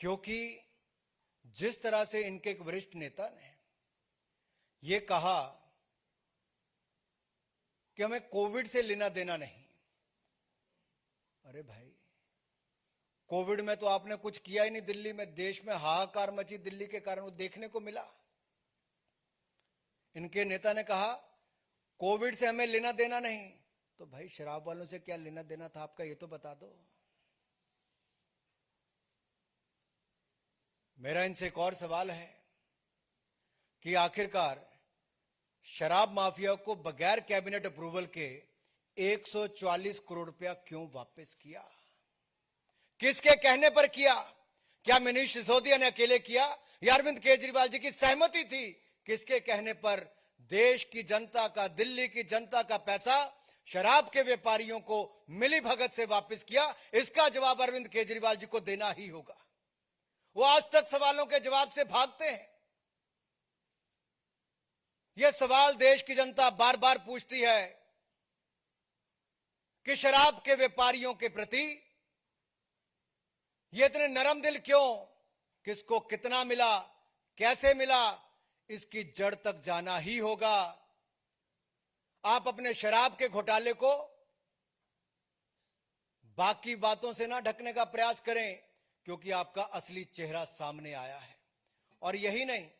क्योंकि जिस तरह से इनके एक वरिष्ठ नेता ने ये कहा कि हमें कोविड से लेना देना नहीं। अरे भाई, कोविड में तो आपने कुछ किया ही नहीं। दिल्ली में, देश में हाहाकार मची दिल्ली के कारण, वो देखने को मिला। इनके नेता ने कहा कोविड से हमें लेना देना नहीं। तो भाई, शराब वालों से क्या लेना देना था आपका, ये तो बता दो। मेरा इनसे एक और सवाल है कि आखिरकार शराब माफिया को बगैर कैबिनेट अप्रूवल के 144 करोड़ रुपया क्यों वापस किया? किसके कहने पर किया? क्या मनीष सिसोदिया ने अकेले किया या अरविंद केजरीवाल जी की सहमति थी? किसके कहने पर देश की जनता का, दिल्ली की जनता का पैसा शराब के व्यापारियों को मिली भगत से वापस किया? इसका जवाब अरविंद केजरीवाल जी को देना ही होगा। वो आज तक सवालों के जवाब से भागते हैं। यह सवाल देश की जनता बार बार पूछती है कि शराब के व्यापारियों के प्रति ये इतने नरम दिल क्यों? किसको कितना मिला, कैसे मिला, इसकी जड़ तक जाना ही होगा। आप अपने शराब के घोटाले को बाकी बातों से ना ढकने का प्रयास करें, क्योंकि आपका असली चेहरा सामने आया है। और यही नहीं,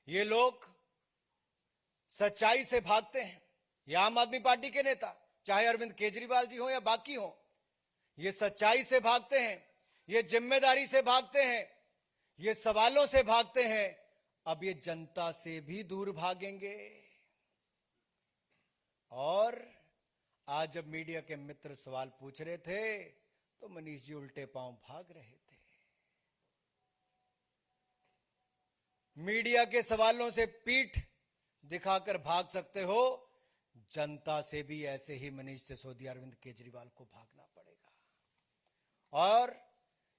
ये लोग सच्चाई से भागते हैं। ये आम आदमी पार्टी के नेता, चाहे अरविंद केजरीवाल जी हो या बाकी हो, ये सच्चाई से भागते हैं, ये जिम्मेदारी से भागते हैं, ये सवालों से भागते हैं। अब ये जनता से भी दूर भागेंगे। और आज जब मीडिया के मित्र सवाल पूछ रहे थे तो मनीष जी उल्टे पांव भाग रहे थे। मीडिया के सवालों से पीठ दिखाकर भाग सकते हो, जनता से भी ऐसे ही मनीष सिसोदिया, अरविंद केजरीवाल को भागना पड़ेगा। और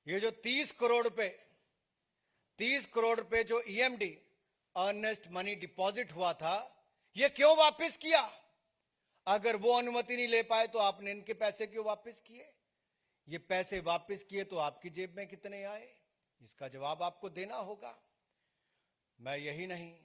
ये जो 30 करोड़ रुपए जो ईएमडी, अर्नेस्ट मनी डिपॉजिट हुआ था, ये क्यों वापस किया? अगर वो अनुमति नहीं ले पाए तो आपने इनके पैसे क्यों वापस किए? ये पैसे वापस किए तो आपकी जेब में कितने आए? इसका जवाब आपको देना होगा। मैं यही नहीं,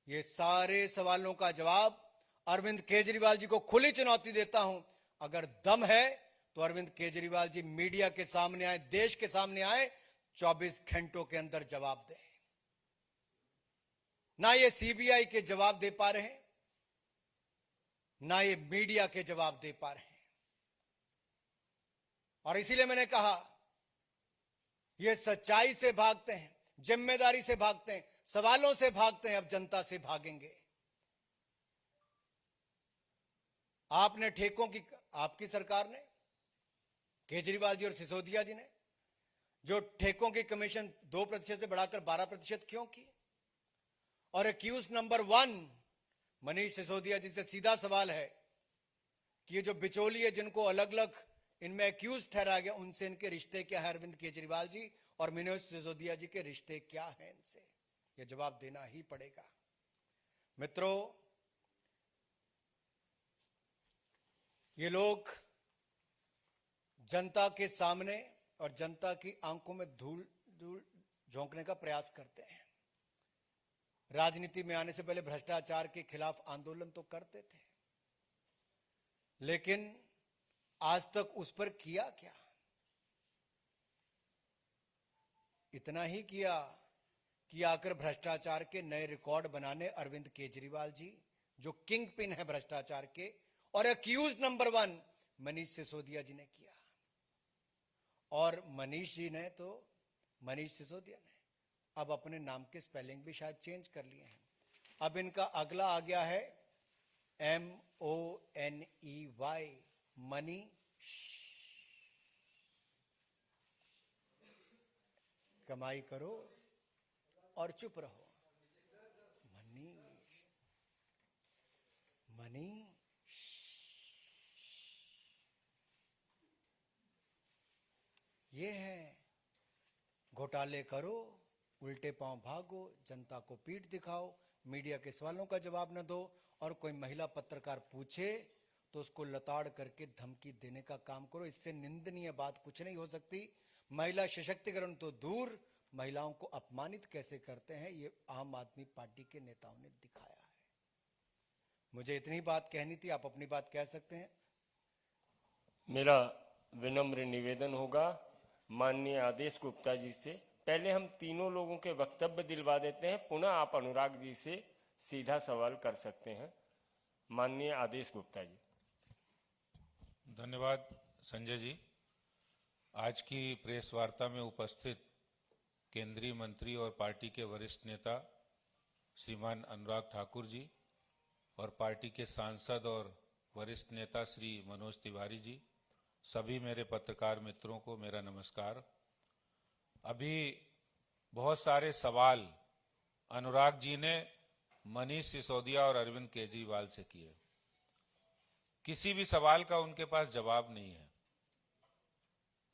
ये सारे सवालों का जवाब अरविंद केजरीवाल जी को खुली चुनौती देता हूं। अगर दम है तो अरविंद केजरीवाल जी मीडिया के सामने आए, देश के सामने आए, 24 घंटों के अंदर जवाब दें। ना ये सीबीआई के जवाब दे पा रहे हैं, ना ये मीडिया के जवाब दे पा रहे हैं। और इसीलिए मैंने कहा, ये सच्चाई से भागते हैं, जिम्मेदारी से भागते हैं, सवालों से भागते हैं, अब जनता से भागेंगे। आपने ठेकों की, आपकी सरकार ने, केजरीवाल जी और सिसोदिया जी ने जो ठेकों की कमीशन 2% से बढ़ाकर 12% क्यों की? और एक्यूज नंबर 1 मनीष सिसोदिया जी से सीधा सवाल है कि ये जो बिचौलिए जिनको अलग अलग इनमें एक्यूज ठहराया गया, उनसे इनके रिश्ते क्या है? अरविंद केजरीवाल जी और मनीष सिसोदिया जी के रिश्ते क्या हैं इनसे? ये जवाब देना ही पड़ेगा। मित्रों, ये लोग जनता के सामने और जनता की आंखों में धूल झोंकने का प्रयास करते हैं। राजनीति में आने से पहले भ्रष्टाचार के खिलाफ आंदोलन तो करते थे, लेकिन आज तक उस पर किया क्या? इतना ही किया कि आकर भ्रष्टाचार के नए रिकॉर्ड बनाने अरविंद केजरीवाल जी, जो किंग पिन है भ्रष्टाचार के, और एक्यूज नंबर 1 मनीष सिसोदिया जी ने किया। और मनीष सिसोदिया ने अब अपने नाम के स्पेलिंग भी शायद चेंज कर लिए हैं। अब इनका अगला आ गया है MONEY, मनी। कमाई करो और चुप रहो। मनी। ये है, घोटाले करो, उल्टे पांव भागो, जनता को पीठ दिखाओ, मीडिया के सवालों का जवाब न दो, और कोई महिला पत्रकार पूछे तो उसको लताड़ करके धमकी देने का काम करो। इससे निंदनीय बात कुछ नहीं हो सकती। महिला सशक्तिकरण तो दूर, महिलाओं को अपमानित कैसे करते हैं ये आम आदमी पार्टी के नेताओं ने दिखाया है। मुझे इतनी बात कहनी थी, आप अपनी बात कह सकते हैं। मेरा विनम्र निवेदन होगा माननीय आदेश गुप्ता जी से, पहले हम तीनों लोगों के वक्तव्य दिलवा देते हैं, पुनः आप अनुराग जी से सीधा सवाल कर सकते हैं। माननीय आदेश गुप्ता जी। धन्यवाद संजय जी। आज की प्रेस वार्ता में उपस्थित केंद्रीय मंत्री और पार्टी के वरिष्ठ नेता श्रीमान अनुराग ठाकुर जी और पार्टी के सांसद और वरिष्ठ नेता श्री मनोज तिवारी जी, सभी मेरे पत्रकार मित्रों को मेरा नमस्कार। अभी बहुत सारे सवाल अनुराग जी ने मनीष सिसोदिया और अरविंद केजरीवाल से किए। किसी भी सवाल का उनके पास जवाब नहीं है।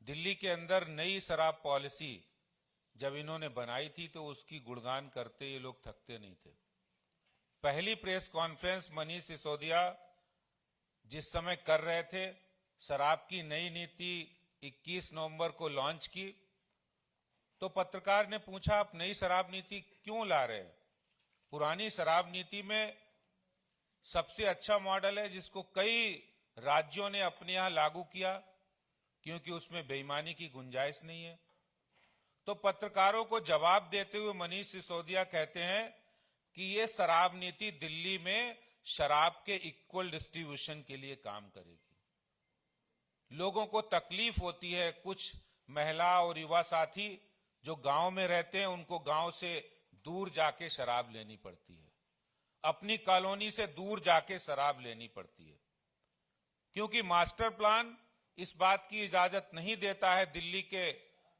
दिल्ली के अंदर नई शराब पॉलिसी जब इन्होंने बनाई थी तो उसकी गुणगान करते ये लोग थकते नहीं थे। पहली प्रेस कॉन्फ्रेंस मनीष सिसोदिया जिस समय कर रहे थे, शराब की नई नीति 21 नवंबर को लॉन्च की, तो पत्रकार ने पूछा आप नई शराब नीति क्यों ला रहे हैं? पुरानी शराब नीति में सबसे अच्छा मॉडल है जिसको कई राज्यों ने अपने यहां लागू किया, क्योंकि उसमें बेईमानी की गुंजाइश नहीं है। तो पत्रकारों को जवाब देते हुए मनीष सिसोदिया कहते हैं कि ये शराब नीति दिल्ली में शराब के इक्वल डिस्ट्रीब्यूशन के लिए काम करेगी। लोगों को तकलीफ होती है, कुछ महिला और युवा साथी जो गांव में रहते हैं उनको गांव से दूर जाके शराब लेनी पड़ती है, अपनी कॉलोनी से दूर जाके शराब लेनी पड़ती है, क्योंकि मास्टर प्लान इस बात की इजाजत नहीं देता है। दिल्ली के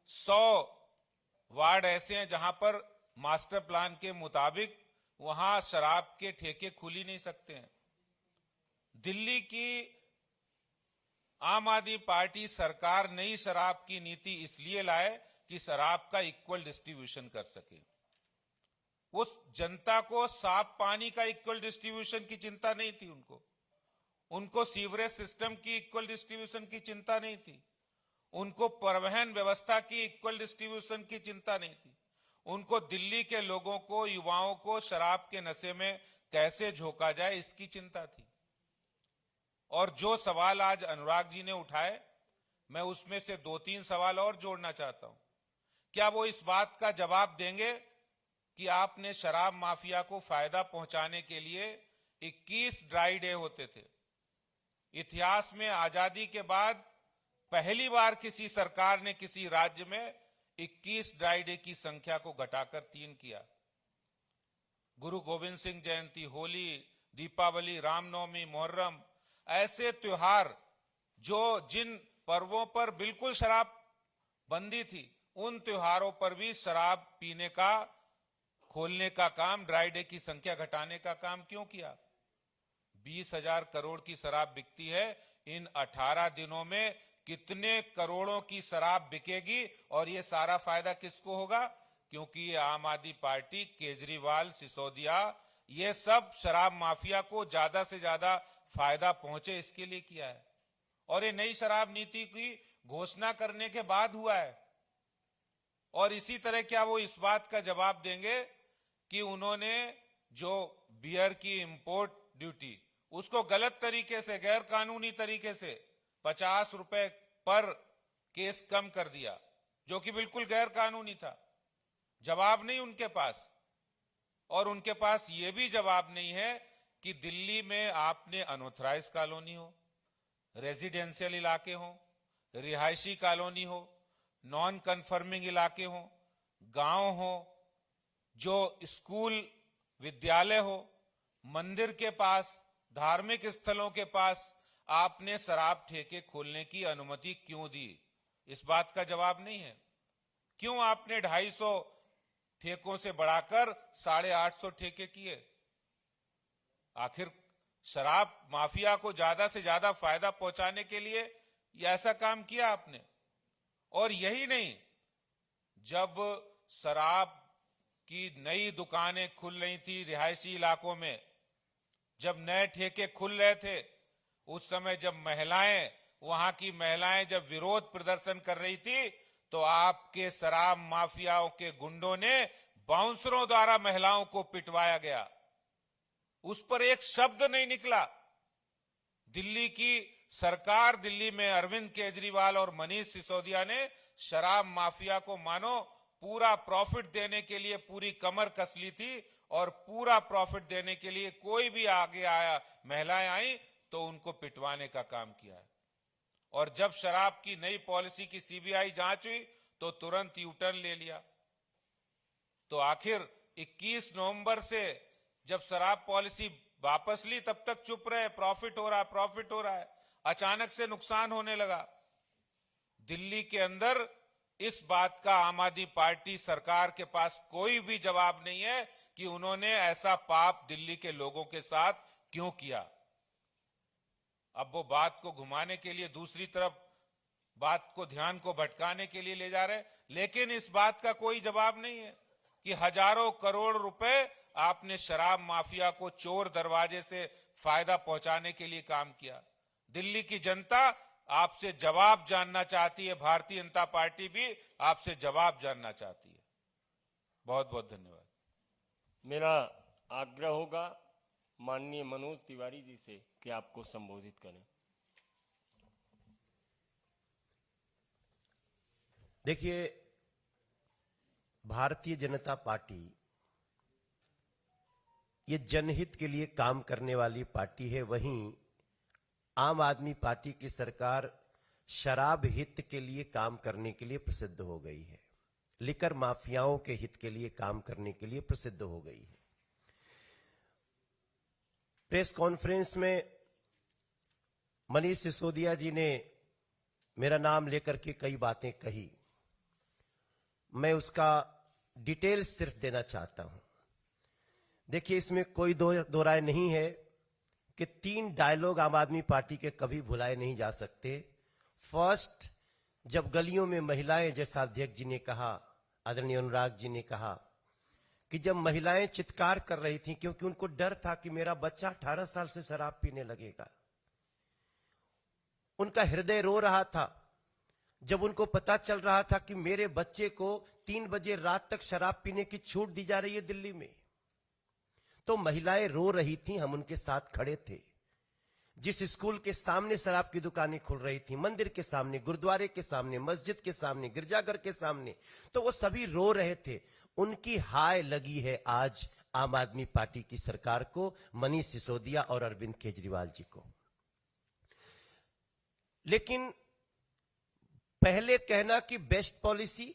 100 वार्ड ऐसे हैं जहां पर मास्टर प्लान के मुताबिक वहां शराब के ठेके खुल ही नहीं सकते हैं। दिल्ली की आम आदमी पार्टी सरकार नई शराब की नीति इसलिए लाए कि शराब का इक्वल डिस्ट्रीब्यूशन कर सके। उस जनता को साफ पानी का इक्वल डिस्ट्रीब्यूशन की चिंता नहीं थी, उनको सीवरेज सिस्टम की इक्वल डिस्ट्रीब्यूशन की चिंता नहीं थी, उनको परिवहन व्यवस्था की इक्वल डिस्ट्रीब्यूशन की चिंता नहीं थी, उनको दिल्ली के लोगों को, युवाओं को शराब के नशे में कैसे झोंका जाए इसकी चिंता थी। और जो सवाल आज अनुराग जी ने उठाए, मैं उसमें से 2-3 सवाल और जोड़ना चाहता हूं। क्या वो इस बात का जवाब देंगे कि आपने शराब माफिया को फायदा पहुंचाने के लिए 21 ड्राई डे होते थे? इतिहास में आजादी के बाद पहली बार किसी सरकार ने किसी राज्य में 21 ड्राई डे की संख्या को घटाकर 3 किया। गुरु गोविंद सिंह जयंती, होली, दीपावली, रामनवमी, मुहर्रम, ऐसे त्योहार जो जिन पर्वों पर बिल्कुल शराब बंदी थी, उन त्योहारों पर भी शराब पीने का, खोलने का काम, ड्राई डे की संख्या घटाने का काम क्यों किया? 20,000 करोड़ की शराब बिकती है, इन 18 दिनों में कितने करोड़ों की शराब बिकेगी और ये सारा फायदा किसको होगा? क्योंकि ये आम आदमी पार्टी, केजरीवाल, सिसोदिया, ये सब शराब माफिया को ज्यादा से ज्यादा फायदा पहुंचे इसके लिए किया है। और ये नई शराब नीति की घोषणा करने के बाद हुआ है। और इसी तरह क्या वो इस बात का जवाब देंगे कि उन्होंने जो बियर की इंपोर्ट ड्यूटी उसको गलत तरीके से, गैर कानूनी तरीके से 50 रुपए पर केस कम कर दिया, जो कि बिल्कुल गैर कानूनी था? जवाब नहीं उनके पास। और उनके पास ये भी जवाब नहीं है कि दिल्ली में आपने अनऑथराइज कॉलोनी हो, रेजिडेंशियल इलाके हो, रिहायशी कॉलोनी हो, नॉन कन्फर्मिंग इलाके हो, गांव हो, जो स्कूल विद्यालय हो, मंदिर के पास, धार्मिक स्थलों के पास आपने शराब ठेके खोलने की अनुमति क्यों दी? इस बात का जवाब नहीं है। क्यों आपने 250 ठेकों से बढ़ाकर 850 ठेके किए? आखिर शराब माफिया को ज्यादा से ज्यादा फायदा पहुंचाने के लिए ये ऐसा काम किया आपने। और यही नहीं, जब शराब की नई दुकानें खुल रही थी रिहायशी इलाकों में, जब नए ठेके खुल रहे थे, उस समय जब महिलाएं, वहां की महिलाएं जब विरोध प्रदर्शन कर रही थी, तो आपके शराब माफियाओं के गुंडों ने बाउंसरों द्वारा महिलाओं को पिटवाया गया, उस पर एक शब्द नहीं निकला। दिल्ली की सरकार, दिल्ली में अरविंद केजरीवाल और मनीष सिसोदिया ने शराब माफिया को मानो पूरा प्रॉफिट देने के लिए पूरी कमर कस ली थी, और पूरा प्रॉफिट देने के लिए कोई भी आगे आया, महिलाएं आई तो उनको पिटवाने का काम किया है। और जब शराब की नई पॉलिसी की सीबीआई जांच हुई तो तुरंत यू टर्न ले लिया। तो आखिर 21 नवंबर से जब शराब पॉलिसी वापस ली तब तक चुप रहे, प्रॉफिट हो रहा है, प्रॉफिट हो रहा है। अचानक से नुकसान होने लगा। दिल्ली के अंदर इस बात का आम आदमी पार्टी सरकार के पास कोई भी जवाब नहीं है कि उन्होंने ऐसा पाप दिल्ली के लोगों के साथ क्यों किया। अब वो बात को घुमाने के लिए दूसरी तरफ बात को, ध्यान को भटकाने के लिए ले जा रहे, लेकिन इस बात का कोई जवाब नहीं है कि हजारों करोड़ रुपए आपने शराब माफिया को चोर दरवाजे से फायदा पहुंचाने के लिए काम किया। दिल्ली की जनता आपसे जवाब जानना चाहती है, भारतीय जनता पार्टी भी आपसे जवाब जानना चाहती है। बहुत बहुत धन्यवाद। मेरा आग्रह होगा माननीय मनोज तिवारी जी से कि आपको संबोधित करें। देखिए, भारतीय जनता पार्टी ये जनहित के लिए काम करने वाली पार्टी है। वहीं आम आदमी पार्टी की सरकार शराब हित के लिए काम करने के लिए प्रसिद्ध हो गई है, लिकर माफियाओं के हित के लिए काम करने के लिए प्रसिद्ध हो गई है। प्रेस कॉन्फ्रेंस में मनीष सिसोदिया जी ने मेरा नाम लेकर के कई बातें कही, मैं उसका डिटेल सिर्फ देना चाहता हूं। देखिए, इसमें कोई दो राय नहीं है कि 3 डायलॉग आम आदमी पार्टी के कभी भुलाए नहीं जा सकते। फर्स्ट, जब गलियों में महिलाएं, जैसा अध्यक्ष जी ने कहा, आदरणीय अनुराग जी ने कहा कि जब महिलाएं चित्कार कर रही थीं क्योंकि उनको डर था कि मेरा बच्चा 18 साल से शराब पीने लगेगा, उनका हृदय रो रहा था जब उनको पता चल रहा था कि मेरे बच्चे को 3 बजे रात तक शराब पीने की छूट दी जा रही है दिल्ली में, तो महिलाएं रो रही थीं, हम उनके साथ खड़े थे। जिस स्कूल के सामने शराब की दुकानें खुल रही थी, मंदिर के सामने, गुरुद्वारे के सामने, मस्जिद के सामने, गिरजाघर के सामने, तो वो सभी रो रहे थे। उनकी हाय लगी है आज आम आदमी पार्टी की सरकार को, मनीष सिसोदिया और अरविंद केजरीवाल जी को। लेकिन पहले कहना कि बेस्ट पॉलिसी,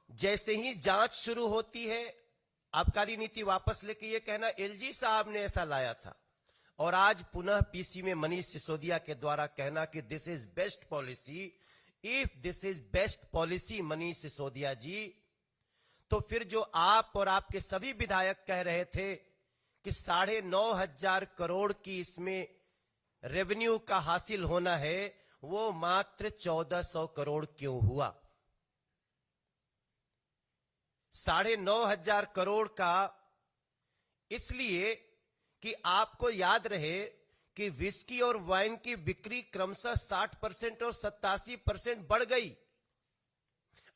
जैसे ही जांच शुरू होती है आबकारी नीति वापस लेके ये कहना एलजी साहब ने ऐसा लाया था, और आज पुनः पीसी में मनीष सिसोदिया के द्वारा कहना कि this is best policy. If this is best policy Manish Sisodia ji, तो फिर जो आप और आपके सभी विधायक कह रहे थे कि 9,500 करोड़ की इसमें रेवेन्यू का हासिल होना है, वो मात्र 1,400 करोड़ क्यों हुआ? 9,500 करोड़ का इसलिए कि आपको याद रहे कि विस्की और वाइन की बिक्री क्रमशः 60% और 87% बढ़ गई।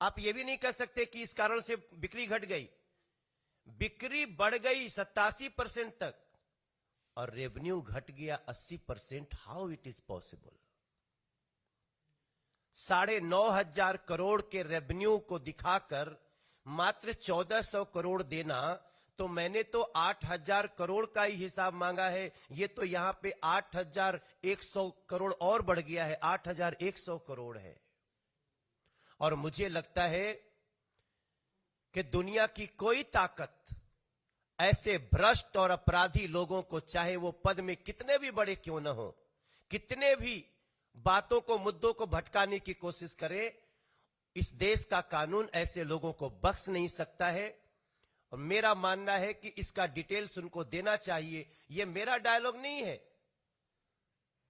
आप यह भी नहीं कह सकते कि इस कारण से बिक्री घट गई। बिक्री बढ़ गई 87% तक और रेवेन्यू घट गया 80%। How it is possible? 9,500 crore के रेवेन्यू को दिखाकर मात्र 1,400 करोड़ देना, तो मैंने तो 8,000 करोड़ का ही हिसाब मांगा है, ये तो यहां पे 8,100 करोड़ और बढ़ गया है, 8,100 करोड़ है। और मुझे लगता है कि दुनिया की कोई ताकत ऐसे भ्रष्ट और अपराधी लोगों को, चाहे वो पद में कितने भी बड़े क्यों न हो, कितने भी बातों को, मुद्दों को भटकाने की कोशिश करे, इस देश का कानून ऐसे लोगों को बख्श नहीं सकता है। और मेरा मानना है कि इसका डिटेल्स उनको देना चाहिए। यह मेरा डायलॉग नहीं है।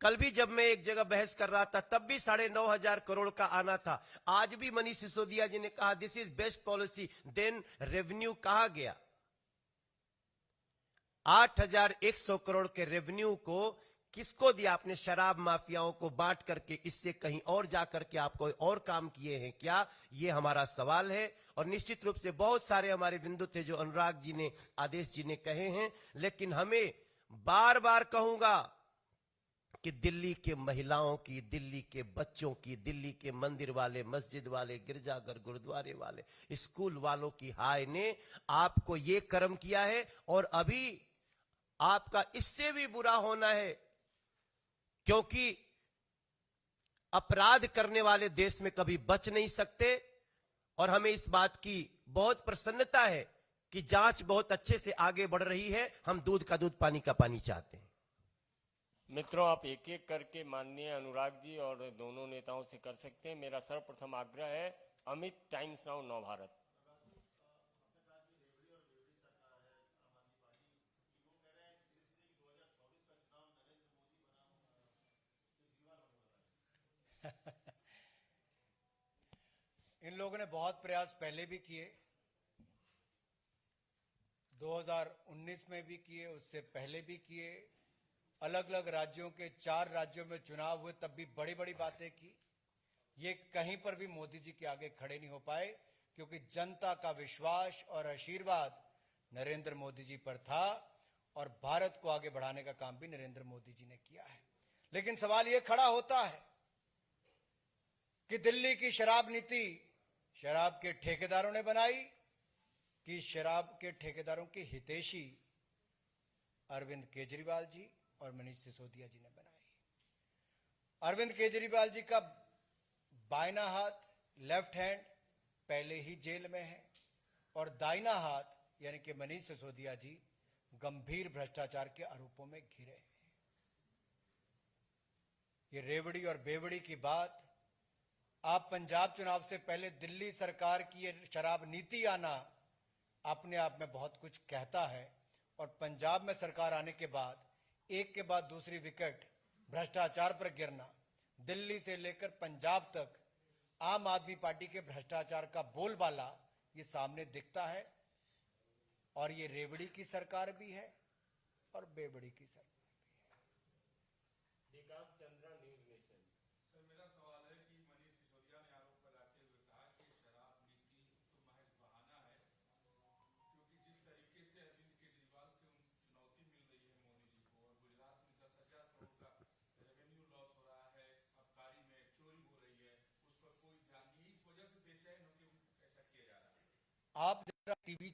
कल भी जब मैं एक जगह बहस कर रहा था तब भी 9,500 करोड़ का आना था। आज भी मनीष सिसोदिया जी ने कहा this is best policy, then revenue कहां गया? 8,100 करोड़ के रेवेन्यू को किसको दिया? आपने शराब माफियाओं को बांट करके इससे कहीं और जाकर के आप कोई और काम किए हैं क्या? ये हमारा सवाल है। और निश्चित रूप से बहुत सारे हमारे बिंदु थे जो अनुराग जी ने, आदेश जी ने कहे हैं, लेकिन हमें बार बार कहूंगा कि दिल्ली के महिलाओं की, दिल्ली के बच्चों की, दिल्ली के मंदिर वाले, मस्जिद वाले, गिरजाघर, गुरुद्वारे वाले, स्कूल वालों की हाय ने आपको ये कर्म किया है। और अभी आपका इससे भी बुरा होना है, क्योंकि अपराध करने वाले देश में कभी बच नहीं सकते। और हमें इस बात की बहुत प्रसन्नता है कि जांच बहुत अच्छे से आगे बढ़ रही है। हम दूध का दूध, पानी का पानी चाहते हैं। मित्रों, आप एक एक करके माननीय अनुराग जी और दोनों नेताओं से कर सकते हैं। मेरा सर्वप्रथम आग्रह है, अमित, टाइम्स नाउ नवभारत। इन लोगों ने बहुत प्रयास पहले भी किए, 2019 में भी किए, उससे पहले भी किए। अलग अलग राज्यों के 4 राज्यों में चुनाव हुए, तब भी बड़ी बड़ी बातें की। ये कहीं पर भी मोदी जी के आगे खड़े नहीं हो पाए, क्योंकि जनता का विश्वास और आशीर्वाद नरेंद्र मोदी जी पर था और भारत को आगे बढ़ाने का काम भी नरेंद्र मोदी जी ने किया है। लेकिन सवाल यह खड़ा होता है कि दिल्ली की शराब नीति शराब के ठेकेदारों ने बनाई कि शराब के ठेकेदारों के हितैषी अरविंद केजरीवाल जी और मनीष सिसोदिया जी ने बनाई। अरविंद केजरीवाल जी का बायना हाथ, लेफ्ट हैंड, पहले ही जेल में है और दाहिना हाथ यानी कि मनीष सिसोदिया जी गंभीर भ्रष्टाचार के आरोपों में घिरे हैं। ये रेवड़ी और बेवड़ी की बात, आप पंजाब चुनाव से पहले दिल्ली सरकार की ये शराब नीति आना अपने आप में बहुत कुछ कहता है। और पंजाब में सरकार आने के बाद एक के बाद दूसरी विकेट भ्रष्टाचार पर गिरना, दिल्ली से लेकर पंजाब तक आम आदमी पार्टी के भ्रष्टाचार का बोलबाला ये सामने दिखता है। और ये रेवड़ी की सरकार भी है और बेवड़ी की सरकार भी है। विकास चंद्रा, न्यूज नेशन। सर, मेरा सवाल है कि मनीष सिसोदिया ने आरोप लगाते हुए कहा कि शराब नीति तो महज बहाना है, क्योंकि जिस तरीके से अरविंद केजरीवाल से चुनौती मिल रही है मोदी जी को, और गुजरात में 10,000 करोड़ का रेवेन्यू लॉस हो रहा है, आबकारी में चोरी हो रही है, उस पर कोई ध्यान नहीं, इस वजह से बेचैन होकर ऐसा किया जा रहा है। आप जरा टीवी